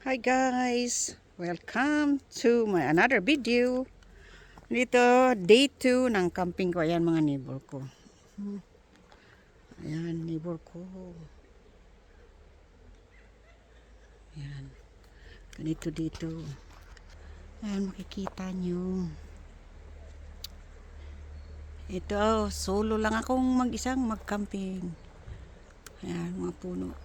Hi guys! Welcome to my another video. Dito, day 2 ng camping ko. Ayan mga neighbor ko. Ayan, neighbor ko. Ayan. Ganito dito. Ayan, makikita nyo. Ito, solo lang akong mag-isang mag-camping. Ayan, mga puno.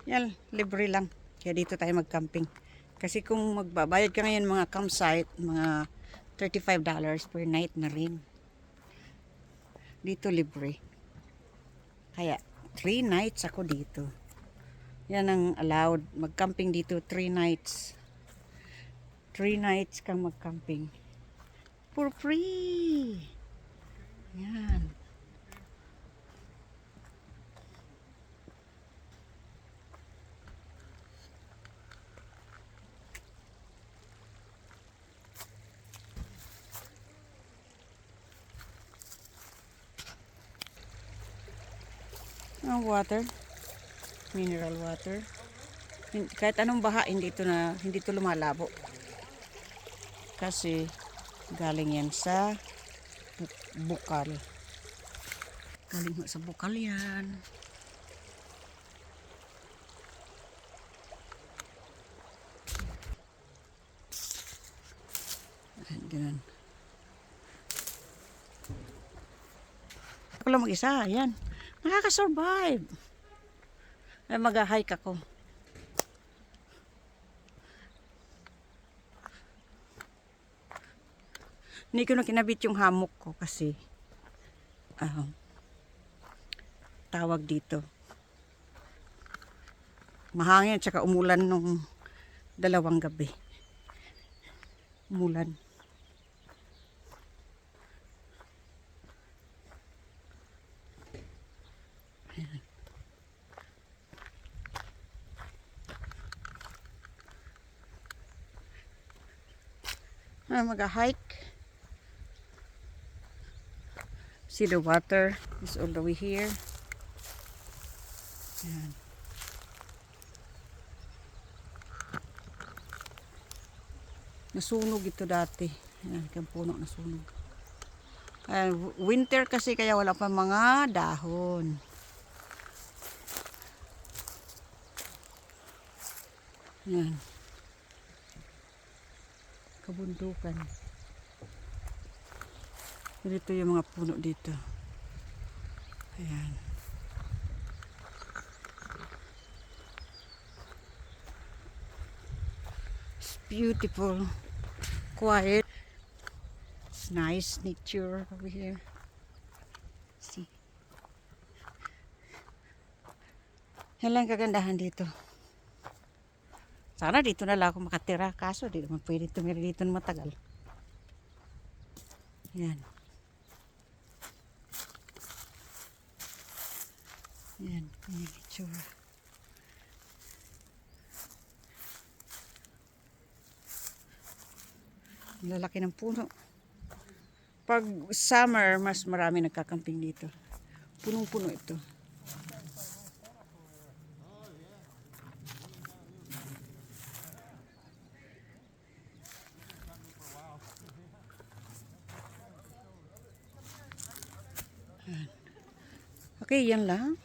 Yan, libre lang. Kaya dito tayo mag-camping. Kasi kung magbabayad ka ngayon mga campsite, mga $35 per night na rin. Dito libre. Kaya 3 nights ako dito. Yan ang allowed. Mag-camping dito 3 nights. 3 nights kang mag-camping. For free. Yan. Ang water. Mineral water. Kahit anong baha, hindi ito lumalabo. Kasi galing yan sa bukal. Galing mo sa bukal yan. Ayan, ganun. Ako lang mag-isa, ayan. Nakaka-survive. Ay, mag-hike ako. Hindi ko na kinabit yung hammock ko kasi tawag dito. Mahangin at saka umulan nung 2 gabi. Umulan. Ayan. Mag-hike. See the water is all the way here. Ayan. Nasunog ito dati. Ayan, kang puno nasunog. Ayan, winter kasi kaya wala pa mga dahon. Ayan. Kabundukan. Dito yung mga puno dito. Ayan. It's beautiful. Quiet. It's nice nature over here. See. Yan lang kagandahan dito. Sana dito na lang ako makatira. Kaso di naman pwede tumira dito na matagal. Yan. Yan. Yan yung itsura. Lalaki ng puno. Pag summer, mas marami nagkakamping dito. Punong-puno ito. Okay, yan lang.